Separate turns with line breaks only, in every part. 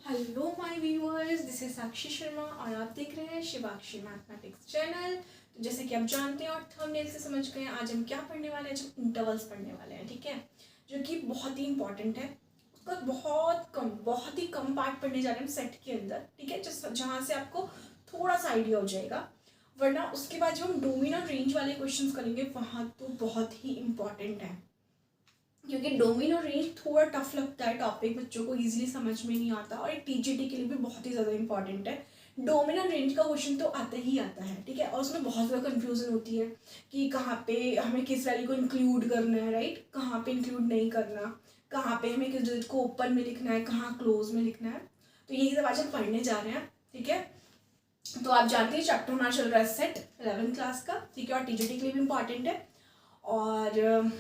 Hello my viewers, this is Sakshi Sharma और आप देख रहे हैं शिवाक्षी मैथमेटिक्स चैनल। तो जैसे कि आप जानते हैं और थंबनेल से समझ गए हैं, आज हम क्या पढ़ने वाले हैं, जब इंटरवल्स पढ़ने वाले हैं, ठीक है, जो कि बहुत ही इंपॉर्टेंट है। उसका बहुत ही कम पार्ट पढ़ने जा रहे हैं सेट के अंदर, ठीक है, जहाँ से आपको थोड़ा सा आइडिया हो जाएगा। वरना उसके बाद जब हम डोमेन और रेंज वाले क्वेश्चन करेंगे वहाँ तो बहुत ही इंपॉर्टेंट है, क्योंकि डोमेन और रेंज थोड़ा टफ लगता है टॉपिक, बच्चों को इजीली समझ में नहीं आता और टीजीटी के लिए भी बहुत ही ज़्यादा इंपॉर्टेंट है। डोमेन और रेंज का क्वेश्चन तो आता ही आता है, ठीक है, और उसमें बहुत ज़्यादा कंफ्यूजन होती है कि कहाँ पे हमें किस वैल्यू को इंक्लूड करना है, राइट, कहाँ पे इंक्लूड नहीं करना, कहाँ पे हमें किस डिजिट को ओपन में लिखना है, कहाँ क्लोज में लिखना है। तो यही सब आज हम पढ़ने जा रहे हैं, ठीक है। तो आप जानते हैं चैप्टर हमारा चल रहा है सेट 11th क्लास का, ठीक है, और टीजीटी के लिए भी इंपॉर्टेंट है। और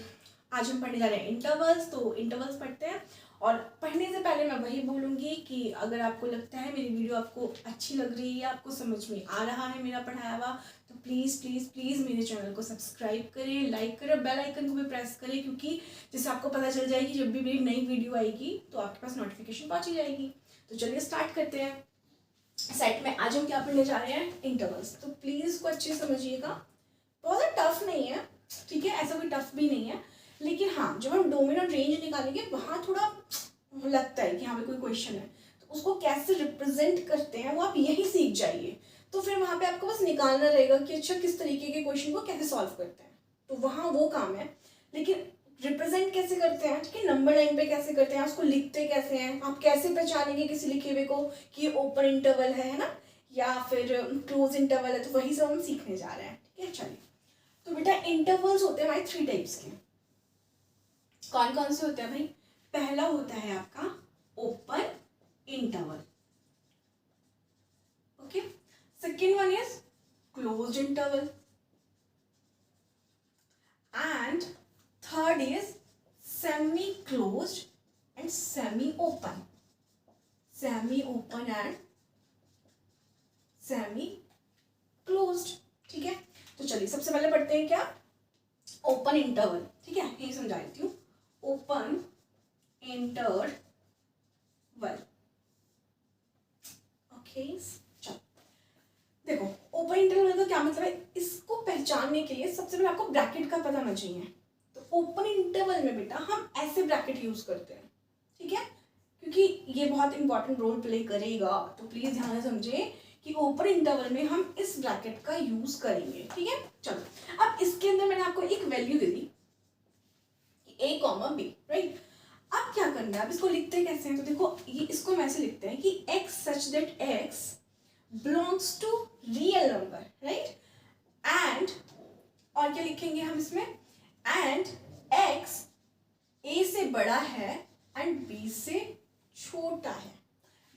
आज हम पढ़ने जा रहे हैं इंटरवल्स। तो इंटरवल्स पढ़ते हैं, और पढ़ने से पहले मैं वही बोलूँगी कि अगर आपको लगता है मेरी वीडियो आपको अच्छी लग रही है, आपको समझ में आ रहा है मेरा पढ़ाया हुआ, तो प्लीज़ प्लीज़ प्लीज़ मेरे चैनल को सब्सक्राइब करें, लाइक करें, बेल आइकन को भी प्रेस करें, क्योंकि जिससे आपको पता चल जाएगी जब भी मेरी नई वीडियो आएगी तो आपके पास नोटिफिकेशन पहुँची जाएगी। तो चलिए स्टार्ट करते हैं। सेट में आज हम क्या पढ़ने जा रहे हैं, इंटरवल्स। तो प्लीज़ इसको अच्छे से समझिएगा, बहुत टफ नहीं है, ठीक है, ऐसा कोई टफ भी नहीं है, लेकिन हाँ जब हम डोमेन और रेंज निकालेंगे वहाँ थोड़ा लगता है कि हाँ भाई कोई क्वेश्चन है, तो उसको कैसे रिप्रेजेंट करते हैं वो आप यही सीख जाइए। तो फिर वहाँ पे आपको बस निकालना रहेगा कि अच्छा किस तरीके के क्वेश्चन को कैसे सॉल्व करते हैं, तो वहाँ वो काम है। लेकिन रिप्रेजेंट कैसे करते हैं, ठीक है, नंबर लाइन पे कैसे करते हैं, उसको लिखते कैसे हैं, आप कैसे पहचानेंगे किसी लिखे हुए को कि ये ओपन इंटरवल है ना, या फिर क्लोज इंटरवल है, तो वही सब हम सीखने जा रहे हैं, ठीक है। चलिए, तो बेटा इंटरवल्स होते हैं हमारे 3 टाइप्स के। कौन कौन से होते हैं भाई? पहला होता है आपका open interval, okay. Second one is closed interval, and third is semi closed end semi open, semi open and semi closed, ठीक है। तो चलिए सबसे पहले पढ़ते हैं क्या, ओपन इंटरवल, ठीक है, यही समझा देती हूँ। Open interval, okay. चलो देखो, ओपन इंटरवल का क्या मतलब है, इसको पहचानने के लिए सबसे पहले आपको ब्रैकेट का पता होना चाहिए। तो ओपन इंटरवल में बेटा हम ऐसे ब्रैकेट यूज करते हैं, ठीक है, क्योंकि ये बहुत इंपॉर्टेंट रोल प्ले करेगा, तो प्लीज ध्यान से समझे कि ओपन इंटरवल में हम इस ब्रैकेट का यूज करेंगे, ठीक है। चलो अब इसके अंदर मैंने आपको एक वैल्यू दे दी a कॉमा बी, राइट। अब क्या करना है, अब इसको लिखते कैसे हैं, तो देखो ये इसको हम ऐसे लिखते हैं कि x such that x belongs to real number, right, and और क्या लिखेंगे हम इसमें, एंड x a से बड़ा है एंड b से छोटा है।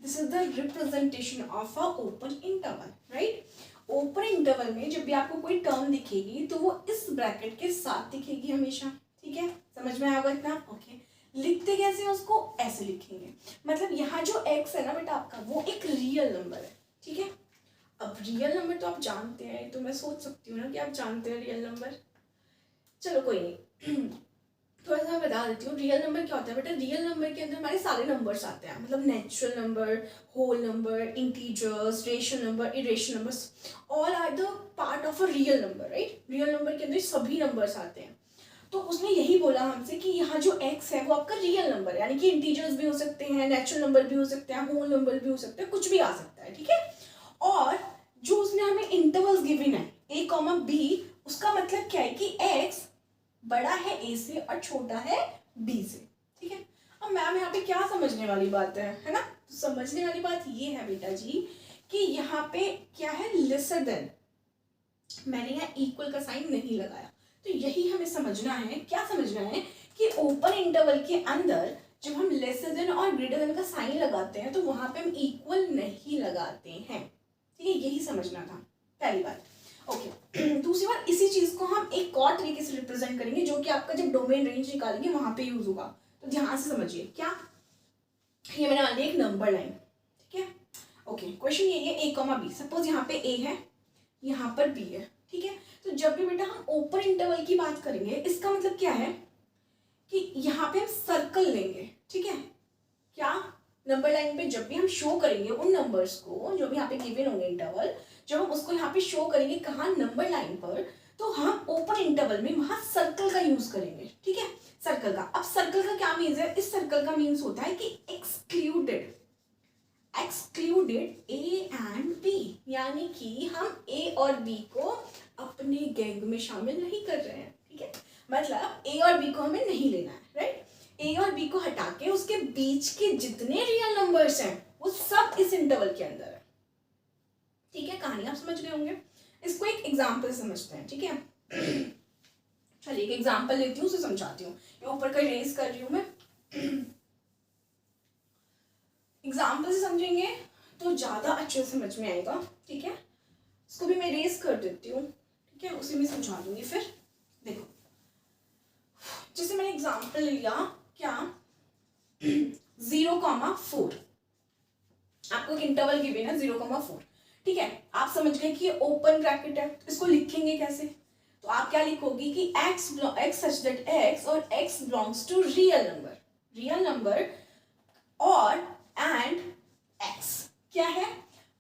This is the representation of a open interval, right. Open interval में जब भी आपको कोई टर्म दिखेगी तो वो इस ब्रैकेट के साथ दिखेगी हमेशा, ठीक है, समझ में आएगा इतना, ओके। लिखते कैसे हैं उसको, ऐसे लिखेंगे, मतलब यहाँ जो x है ना बेटा आपका, वो एक रियल नंबर है, ठीक है। अब रियल नंबर तो आप जानते हैं, तो मैं सोच सकती हूँ ना कि आप जानते हैं रियल नंबर, चलो कोई नहीं थोड़ा सा मैं बता देती हूँ। रियल नंबर क्या होता है बेटा, रियल नंबर के अंदर हमारे सारे नंबर्स आते हैं, मतलब natural number, whole number, integers, rational number, irrational numbers, all are the part of a real number, right. Real number के अंदर सभी नंबर्स आते हैं। तो उसने यही बोला हमसे कि यहाँ जो x है वो आपका रियल नंबर है, यानी कि इंटीजर्स भी हो सकते हैं, नेचुरल नंबर भी हो सकते हैं, होल नंबर भी हो सकते हैं, कुछ भी आ सकता है, ठीक है। और जो उसने हमें इंटरवल्स गिवन है a कॉमा b, उसका मतलब क्या है कि x बड़ा है a से और छोटा है b से, ठीक है। अब मैम यहाँ पे क्या समझने वाली बात है ना, तो समझने वाली बात ये है बेटा जी कि यहाँ पे क्या है, लेसर देन, मैंने यहाँ इक्वल का साइन नहीं लगाया, तो यही हमें समझना है, क्या समझना है कि ओपन इंटरवल के अंदर जब हम लेसर देन और ग्रेटर देन का साइन लगाते हैं तो वहां पे हम इक्वल नहीं लगाते हैं, ठीक है, यही समझना था पहली बात, ओके। दूसरी बात, इसी चीज को हम एक और तरीके से रिप्रेजेंट करेंगे जो कि आपका जब डोमेन रेंज निकालेंगे वहां पे यूज होगा, तो ध्यान से समझिए। क्या, ये मैंने मान लिया एक नंबर लाइन, ठीक है, ओके। क्वेश्चन ये है a कॉमा बी, सपोज यहाँ पे a है, यहाँ पर b है, ठीक है। तो जब भी बेटा हम ओपन इंटरवल की बात करेंगे, इसका मतलब क्या है कि यहाँ पे हम सर्कल लेंगे, ठीक है, क्या, नंबर लाइन पे जब भी हम शो करेंगे उन नंबर्स को जो भी यहाँ पे गिवन होंगे इंटरवल, जब हम उसको यहाँ पे शो करेंगे कहाँ नंबर लाइन पर, तो हम ओपन इंटरवल में वहां सर्कल का यूज करेंगे, ठीक है, सर्कल का। अब सर्कल का क्या मीन्स है, इस सर्कल का मीन्स होता है कि एक्सक्लूडेड ए एंड बी, यानी कि हम ए और बी को अपने गैंग में शामिल नहीं कर रहे हैं, ठीक है, मतलब ए और बी को हमें नहीं लेना है, राइट। ए और बी को हटा के उसके बीच के जितने रियल नंबर्स हैं वो सब इस इंटरवल के अंदर है, ठीक है। कहानी आप समझ गए होंगे। इसको एक एग्जाम्पल समझते हैं, ठीक है। चलिए एक एग्जाम्पल लेती हूँ, उसे समझाती हूँ। ये ऊपर का इरेज कर रही हूँ मैं। एग्जाम्पल से समझेंगे तो ज्यादा अच्छे से समझ में आएगा, ठीक है। इसको भी मैं इरेज कर देती हूँ, ठीक है, उसे मैं समझा दूंगी फिर। देखो जैसे मैंने एग्जाम्पल लिया क्या, 0,4, आपको एक इंटरवल गिवन है 0,4, ठीक है। आप समझ गए कि ये ओपन ब्रैकेट है, इसको लिखेंगे कैसे, तो आप क्या लिखोगी कि x सच दैट x और x belongs to real number और एंड x क्या है,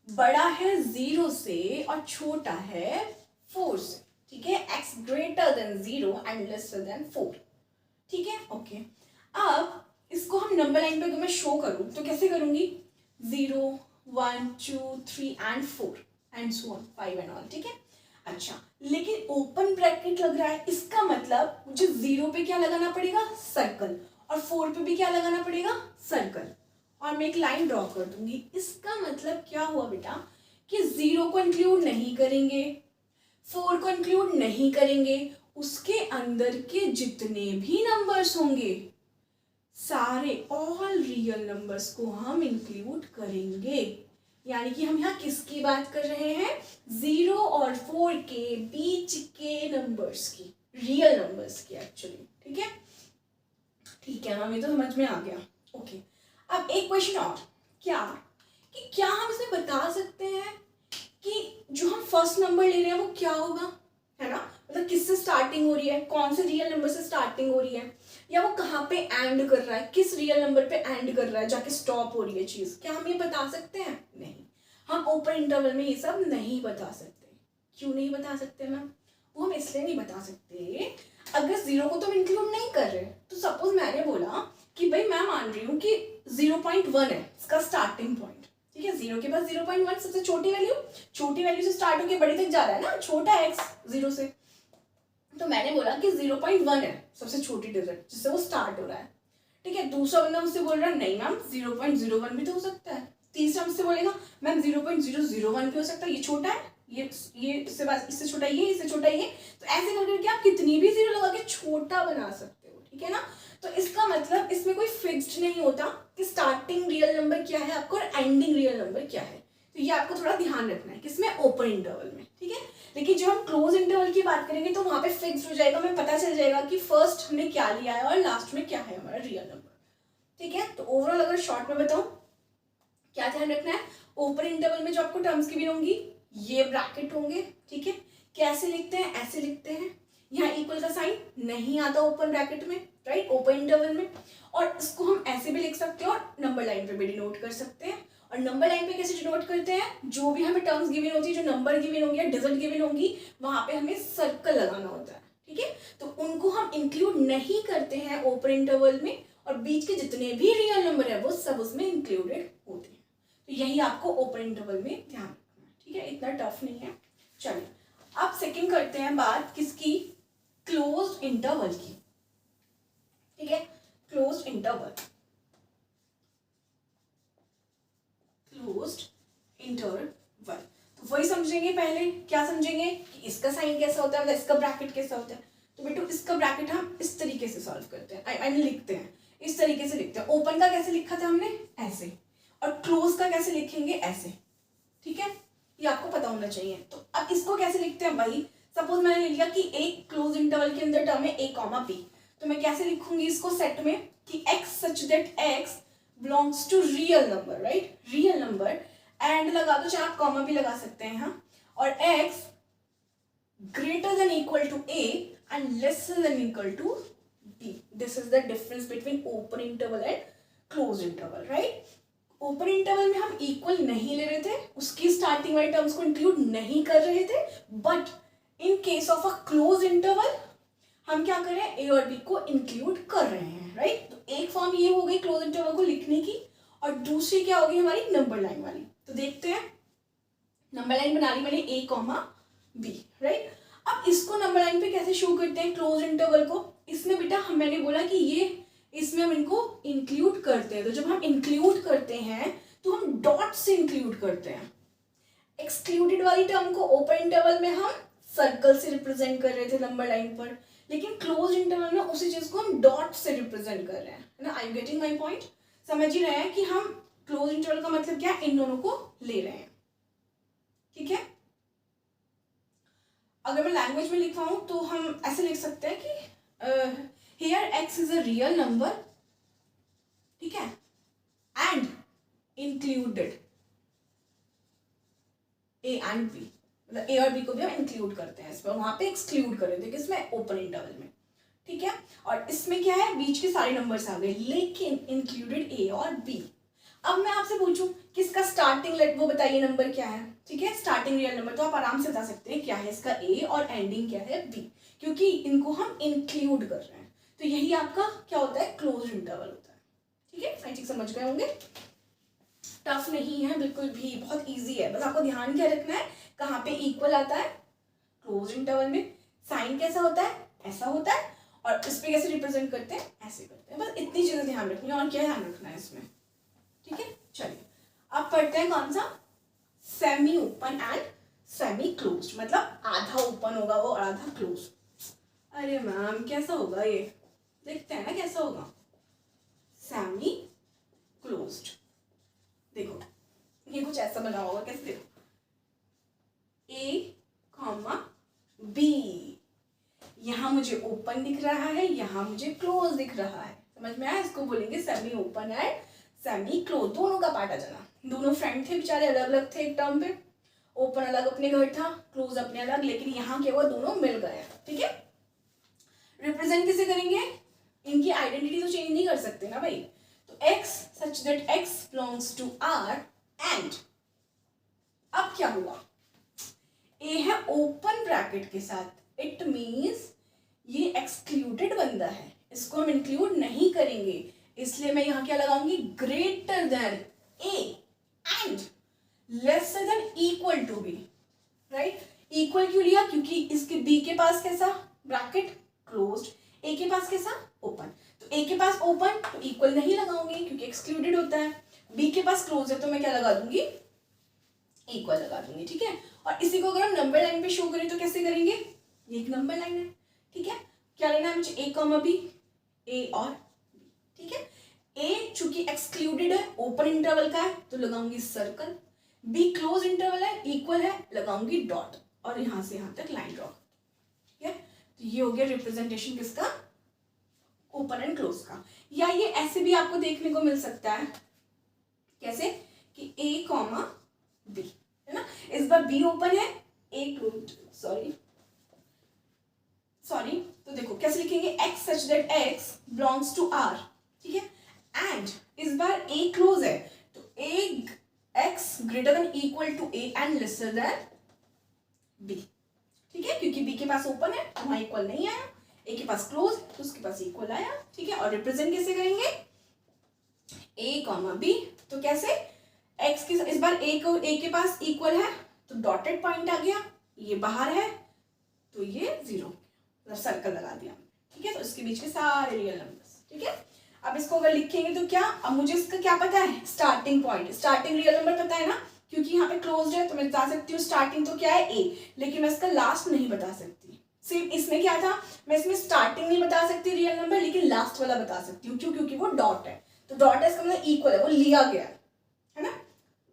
बड़ा है 0 से और छोटा है 4 से, ठीक है। x greater then 0 and lesser then 4, ठीक है, ओके। अब इसको हम नंबर लाइन पे अगर मैं शो करूं तो कैसे करूंगी, 0 1 2 3 and 4 and so on 5 and all, ठीक है। अच्छा लेकिन ओपन ब्रैकेट लग रहा है, इसका मतलब मुझे 0 पे क्या लगाना पड़ेगा, सर्कल, और 4 पे भी क्या लगाना पड़ेगा, सर्कल, और मैं एक लाइन ड्रॉ कर दूंगी। इसका मतलब क्या हुआ बेटा कि 0 को इंक्लूड नहीं करेंगे, 4 को इंक्लूड नहीं करेंगे, उसके अंदर के जितने भी नंबर्स होंगे सारे ऑल रियल नंबर्स को हम इंक्लूड करेंगे। यानी कि हम यहाँ किसकी बात कर रहे हैं, 0 और 4 के बीच के नंबर्स की, रियल नंबर्स की एक्चुअली, ठीक है, ठीक है ना, हमें तो समझ में आ गया, ओके। अब एक क्वेश्चन और, क्या हम इसमें बता सकते हैं कि जो हम फर्स्ट नंबर ले रहे हैं वो क्या होगा, है ना, मतलब किससे स्टार्टिंग हो रही है, कौन से रियल नंबर से स्टार्टिंग हो रही है, या वो कहाँ पे एंड कर रहा है, किस रियल नंबर पे एंड कर रहा है, जाके स्टॉप हो रही है चीज, क्या हम ये बता सकते हैं, नहीं। हम ओपन इंटरवल में ये सब नहीं बता सकते। क्यों नहीं बता सकते मैम, वो हम इसलिए नहीं बता सकते, अगर 0 को तो हम इंक्लूड नहीं कर रहे, तो सपोज मैंने बोला कि भाई मैं मान रही हूँ कि 0.1 है इसका स्टार्टिंग पॉइंट, ठीक है, 0 के बाद 0.1 सबसे छोटी वैल्यू से स्टार्ट होकर बड़ी तक जा रहा है ना, छोटा है x 0 से, तो मैंने बोला कि 0.1 है सबसे छोटी डिजिट जिससे वो स्टार्ट हो रहा है, ठीक है। दूसरा बंदा मुझसे बोल रहा है नहीं मैम 0.01 भी तो हो सकता है, तीसरा मुझसे बोलेगा मैम 0.001 भी हो सकता है, ये छोटा है, ये इससे बाद इससे छोटा ये, इससे छोटा ये, तो ऐसे करके आप कितनी भी जीरो लगा के छोटा बना सकते हो, ठीक है ना। तो इसका मतलब इसमें कोई फिक्स्ड नहीं होता कि स्टार्टिंग रियल नंबर क्या है आपको और एंडिंग रियल नंबर क्या है, तो ये आपको थोड़ा ध्यान रखना है किसमें, ओपन इंटरवल में, ठीक है। लेकिन जब हम क्लोज इंटरवल की बात करेंगे तो वहां पे फिक्स हो जाएगा, हमें पता चल जाएगा कि फर्स्ट हमने क्या लिया है और लास्ट में क्या है हमारा रियल नंबर, ठीक है। तो ओवरऑल अगर शॉर्ट में बताऊं क्या ध्यान रखना है, ओपन इंटरवल में जो आपको टर्म्स की भी होंगी ये ब्रैकेट होंगे, ठीक है। कैसे लिखते हैं, ऐसे लिखते हैं, यहाँ इक्वल का साइन नहीं आता ओपन ब्रैकेट में, राइट, ओपन इंटरवल में, और इसको हम ऐसे भी लिख सकते हैं और नंबर लाइन पे भी डिनोट कर सकते हैं। और नंबर लाइन पे कैसे डिनोट करते हैं, जो भी हमें टर्म्स गिवन होती है, जो नंबर गिवन होंगे या डिजिट गिवन होंगी, वहां पे हमें सर्कल लगाना होता है, ठीक है। तो उनको हम इंक्लूड नहीं करते हैं ओपन इंटरवल में, और बीच के जितने भी रियल नंबर है वो सब उसमें इंक्लूडेड होते हैं। तो यही आपको ओपन इंटरवल में ध्यान रखना है, ठीक है, इतना टफ नहीं है। चलिए अब सेकंड करते हैं बात किसकी, क्लोज्ड इंटरवल की, ठीक है। क्लोज्ड इंटरवल, तो वही समझेंगे, पहले क्या समझेंगे कि इसका साइन कैसा होता है, मतलब इसका ब्रैकेट कैसा होता है। तो बेटो इसका ब्रैकेट हम इस तरीके से सॉल्व करते हैं, आई मीन लिखते हैं, इस तरीके से लिखते हैं। ओपन का कैसे लिखा था हमने, ऐसे, और क्लोज का कैसे लिखेंगे, ऐसे, ठीक है, ये आपको पता होना चाहिए। तो अब इसको कैसे लिखते हैं भाई, सपोज मैंने लिखा कि एक क्लोज इंटरवल के अंदर टर्म है a, b, तो मैं कैसे लिखूंगी इसको सेट में कि x such that x belongs to real number, right, real number, and लगा दो, चाहे आप कॉमा भी लगा सकते हैं यहाँ, और x greater than equal to a and lesser than equal to b. This is the difference between open interval and closed interval, right? Open interval में हम इक्वल नहीं ले रहे थे, उसकी स्टार्टिंग वाले टर्म्स को इंक्लूड नहीं कर रहे थे, but in case of a close interval हम क्या कर रहे हैं, ए और बी को इंक्लूड कर रहे हैं, राइट। तो एक फॉर्म ये हो गई क्लोज इंटरवल को लिखने की, और दूसरी क्या होगी हमारी नंबर लाइन वाली। तो देखते हैं, नंबर लाइन बना ली मैंने ए कॉमा बी, राइट। अब इसको नंबर लाइन पे कैसे शो करते हैं क्लोज इंटरवल को, इसमें बेटा मैंने बोला कि ये इसमें हम इनको इंक्लूड करते हैं, तो जब हम इंक्लूड करते हैं तो हम डॉट से इंक्लूड करते हैं। एक्सक्लूडेड वाली टर्म को ओपन इंटरवल में हम सर्कल से रिप्रेजेंट कर रहे थे नंबर लाइन पर, लेकिन क्लोज इंटरवल में उसी चीज को हम डॉट से रिप्रेजेंट कर रहे हैं, है ना। I am getting my point, समझ ही रहे हैं कि हम क्लोज इंटरवल का मतलब क्या है, इन दोनों को ले रहे हैं, ठीक है। अगर मैं लैंग्वेज में लिखवाऊं तो हम ऐसे लिख सकते हैं कि here x is a real number, ठीक है, and included a and b, मतलब a और b को भी हम इंक्लूड करते हैं इसमें, वहां पे एक्सक्लूड कर रहे थे किसमें, ओपन इंटरवल में, ठीक है। और इसमें क्या है, बीच के सारे नंबर्स आ गए, लेकिन इंक्लूडेड a और b। अब मैं आपसे पूछूं किसका स्टार्टिंग लेट वो बताइए नंबर क्या है, ठीक है, स्टार्टिंग रियल नंबर, तो आप आराम से बता सकते हैं क्या है इसका a और एंडिंग क्या है b, क्योंकि इनको हम इंक्लूड कर रहे हैं। तो यही आपका क्या होता है, क्लोज इंटरवल होता है, ठीक है। साइन ठीक समझ गए होंगे, टफ नहीं है बिल्कुल भी, बहुत इजी है, बस आपको ध्यान क्या रखना है, कहाँ पे इक्वल आता है क्लोज इंटरवल में, साइन कैसा होता है, ऐसा होता है, और इस पे कैसे रिप्रेजेंट करते हैं, ऐसे करते हैं, बस इतनी चीजें ध्यान रखनी है, और क्या ध्यान रखना है इसमें, ठीक है। चलिए अब पढ़ते हैं कौन सा, semi open and semi close, मतलब आधा ओपन होगा वो और आधा क्लोज। अरे मैम कैसा होगा ये, देखते हैं ना कैसा होगा, सेमी क्लोज्ड। देखो ये कुछ ऐसा बना होगा, कैसे, देखो ए कॉमा बी, यहां मुझे ओपन दिख रहा है, यहां मुझे क्लोज दिख रहा है, समझ में आया, इसको बोलेंगे semi open and semi close. दोनों का पार्ट आ जाना, दोनों फ्रेंड थे बेचारे, अलग अलग थे एक टर्म पे, ओपन अलग अपने घर था, क्लोज अपने अलग, लेकिन यहाँ क्या हुआ, दोनों मिल गए, ठीक है। रिप्रेजेंट कैसे करेंगे, इनकी आइडेंटिटी तो चेंज नहीं कर सकते ना भाई, तो x such that x belongs to r and, अब क्या हुआ, a है ओपन ब्रैकेट के साथ, इट मींस ये एक्सक्लूडेड बंदा है, इसको हम इंक्लूड नहीं करेंगे, इसलिए मैं यहां क्या लगाऊंगी, greater than a and lesser than equal to b, right. Equal क्यों लिया, क्योंकि इसके b के पास कैसा ब्रैकेट क्लोज्ड, ए के पास कैसा ओपन, तो ए के पास ओपन तो इक्वल नहीं लगाऊंगी क्योंकि एक्सक्लूडेड होता है, बी के पास क्लोज है तो मैं क्या लगा दूंगी, इक्वल लगा दूंगी, ठीक है। और इसी को अगर हम नंबर लाइन पे शो करें तो कैसे करेंगे, ये एक नंबर लाइन है, ठीक है, क्या लेना है मुझे, ए कॉमा बी, ए और बी, ठीक है। ए चूंकि एक्सक्लूडेड है, ओपन इंटरवल का है तो लगाऊंगी सर्कल, बी क्लोज इंटरवल है, इक्वल है, लगाऊंगी डॉट, और यहां से यहां तक लाइन ड्रॉ, ठीक है। तो ये हो गया रिप्रेजेंटेशन किसका, ओपन एंड क्लोज का। या ये ऐसे भी आपको देखने को मिल सकता है, कैसे कि ए कॉमा बी, है ना, इस बार बी ओपन है, ए क्लोज, सॉरी, तो देखो कैसे लिखेंगे, x such that x belongs to r, ठीक है, एंड इस बार a क्लोज है तो a x greater than equal to a and lesser than b, ठीक है, क्योंकि b के पास ओपन है वहां इक्वल नहीं आया, a के पास क्लोज तो उसके पास इक्वल आया, ठीक है। और रिप्रेजेंट कैसे करेंगे, a कॉमा b, तो कैसे x के इस बार a के पास इक्वल है तो डॉटेड पॉइंट आ गया, ये बाहर है तो ये जीरो, मतलब सर्कल लगा दिया, ठीक है। तो इसके बीच के सारे रियल नंबर्स, ठीक है। अब इसको अगर लिखेंगे तो क्या, अब मुझे इसका क्या पता है, starting point, starting real number पता है ना, क्योंकि यहाँ पे क्लोज्ड है तो मैं बता सकती हूँ स्टार्टिंग तो क्या है a, लेकिन मैं इसका लास्ट नहीं बता सकती। सिर्फ इसमें क्या था, मैं इसमें स्टार्टिंग नहीं बता सकती रियल नंबर, लेकिन लास्ट वाला बता सकती हूँ, क्यों, क्योंकि वो डॉट है, तो डॉट है इसका मतलब इक्वल है, वो लिया गया है ना।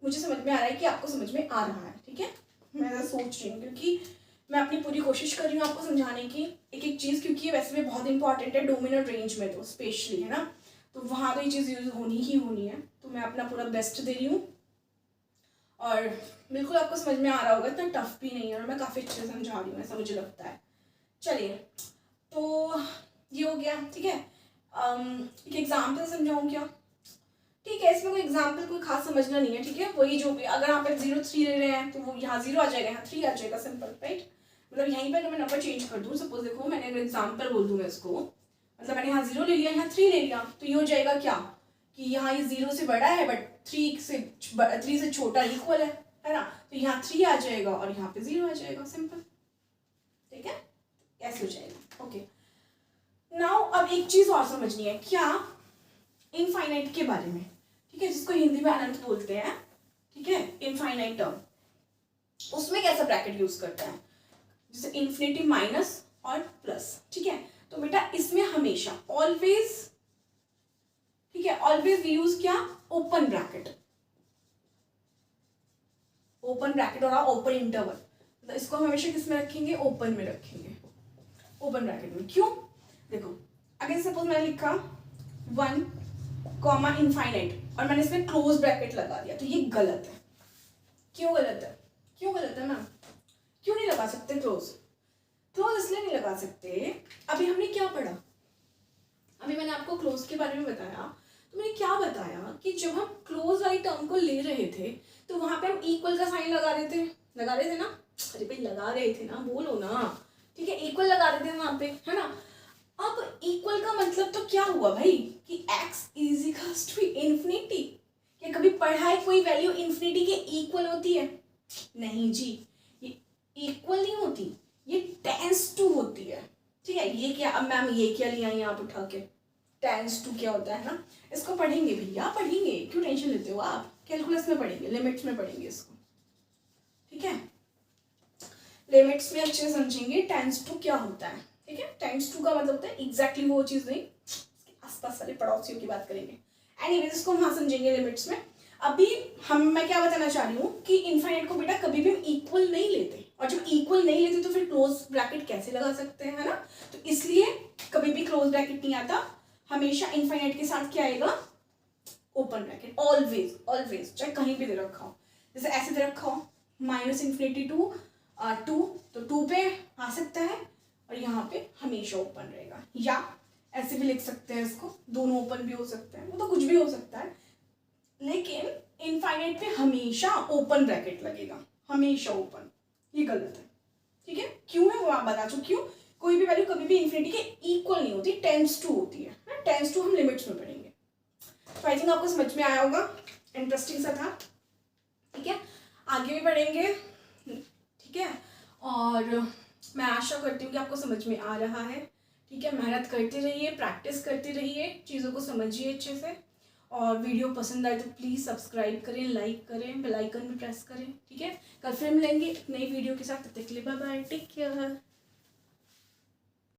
मुझे समझ में आ रहा है कि आपको समझ में आ रहा है, ठीक है। मैं ऐसा सोच रही हूँ क्योंकि मैं अपनी पूरी कोशिश कर रही हूँ आपको समझाने की एक एक चीज़, क्योंकि ये वैसे भी बहुत इंपॉर्टेंट है डोमिनेंट रेंज में तो स्पेशली, है ना, तो वहाँ तो ये चीज़ यूज होनी ही होनी है, तो मैं अपना पूरा बेस्ट दे रही हूँ और बिल्कुल आपको समझ में आ रहा होगा, इतना टफ भी नहीं है और मैं काफ़ी अच्छे से समझा रही हूँ, ऐसा मुझे लगता है। चलिए तो ये हो गया, ठीक है। एक एग्जाम्पल समझाऊँ क्या, ठीक है, इसमें कोई एग्जाम्पल कोई खास समझना नहीं है, ठीक है। वही जो भी, अगर आप 0 3 ले रहे हैं तो वो यहाँ 0 आ जाएगा, यहाँ 3 आ जाएगा, सिंपल, राइट। मतलब यहीं पर अगर मैं नंबर चेंज कर दूँ, सपोज देखो मैंने अगर एग्जाम्पल बोल दूँ मैं इसको, मतलब मैंने यहाँ 0 ले लिया, यहाँ 3 ले लिया, तो ये हो जाएगा क्या कि यहाँ ये 0 से बड़ा है बट 3 से छोटा इक्वल है ना। तो यहाँ 3 आ जाएगा और यहाँ पे 0 आ जाएगा, सिंपल, ठीक है। ऐसे हो जाएगा, ओके। नाउ अब एक चीज और समझनी है, क्या इनफाइनाइट के बारे में, ठीक है, जिसको हिंदी में अनंत बोलते हैं, ठीक है, इनफाइनाइट टर्म, उसमें कैसा ब्रैकेट यूज करते हैं, जैसे इन्फिनिटी माइनस और प्लस, ठीक है। तो बेटा इसमें हमेशा ऑलवेज, ठीक है, ऑलवेज वी यूज क्या, ओपन ब्रैकेट, ओपन ब्रैकेट और ओपन इंटरवल, तो इसको हम हमेशा किस में रखेंगे, ओपन में रखेंगे, ओपन ब्रैकेट में। क्यों, देखो अगर सपोज मैंने लिखा 1 कॉमा इनफाइनाइट और मैंने इसमें क्लोज ब्रैकेट लगा दिया, तो ये गलत है। क्यों गलत है, क्यों गलत है मैम, क्यों नहीं लगा सकते क्लोज, क्लोज इसलिए नहीं लगा सकते, अभी हमने क्या पढ़ा, अभी मैंने आपको क्लोज के बारे में बताया, तो मैंने क्या बताया कि जब हम क्लोज वाली टर्म को ले रहे थे तो वहां पे हम इक्वल का साइन लगा रहे थे ना, अरे भाई लगा रहे थे ना, बोलो ना, ठीक है, इक्वल लगा रहे थे वहां पे, है ना। अब इक्वल का मतलब तो क्या हुआ भाई कि x is equals to infinity, क्या कभी पढ़ा है कोई वैल्यू इन्फिनिटी के इक्वल होती है, नहीं जी, ये इक्वल नहीं होती, ये टेंस टू होती है, ठीक है। ये क्या, अब मैम ये क्या लिया यहाँ पे उठा के, टेंस टू क्या होता है ना, इसको पढ़ेंगे भैया, पढ़ेंगे, क्यों टेंशन लेते हो आप, कैलकुलस में पढ़ेंगे, लिमिट्स में पढ़ेंगे इसको, ठीक है, लिमिट्स में अच्छे से समझेंगे टेंस टू क्या होता है, ठीक है। टेंस टू का मतलब होता है एग्जैक्टली वो चीज नहीं, इसके आसपास वाले पड़ोसियों की बात करेंगे, एनीवेज इसको हम समझेंगे लिमिट्स में। अभी मैं क्या बताना चाह रही हूँ कि इनफाइनाइट को बेटा कभी भी हम इक्वल नहीं लेते, और जब इक्वल नहीं लेते तो फिर क्लोज ब्रैकेट कैसे लगा सकते हैं, है ना। तो इसलिए कभी भी क्लोज ब्रैकेट नहीं आता, हमेशा इनफाइनाइट के साथ क्या आएगा, ओपन ब्रैकेट, ऑलवेज, ऑलवेज, चाहे कहीं भी दे रखा हो, जैसे ऐसे दे रखा हो -इन्फिनिटी टू 2, तो 2 पे आ सकता है और यहाँ पे हमेशा ओपन रहेगा, या ऐसे भी लिख सकते हैं इसको, दोनों ओपन भी हो सकते हैं, वो तो कुछ भी हो सकता है, लेकिन इनफाइनाइट पे हमेशा ओपन ब्रैकेट लगेगा, हमेशा ओपन, ये गलत है, ठीक है। क्यों है वो आप बता चुकी हूँ, कोई भी वैल्यू कभी भी इन्फिनिटी के इक्वल नहीं होती, टेंस टू होती है, टेंस टू हम लिमिट्स में पढ़ेंगे। तो आई थिंक आपको समझ में आया होगा, इंटरेस्टिंग सा था, ठीक है, आगे भी पढ़ेंगे, ठीक है। और मैं आशा करती हूँ कि आपको समझ में आ रहा है, ठीक है। मेहनत करते रहिए, प्रैक्टिस करते रहिए, चीज़ों को समझिए अच्छे से, और वीडियो पसंद आए तो प्लीज़ सब्सक्राइब करें, लाइक करें, बेल आइकन भी प्रेस करें, ठीक है। कल फिर मिलेंगे एक नई वीडियो के साथ, तब तक के लिए बाय बाय, टेक केयर।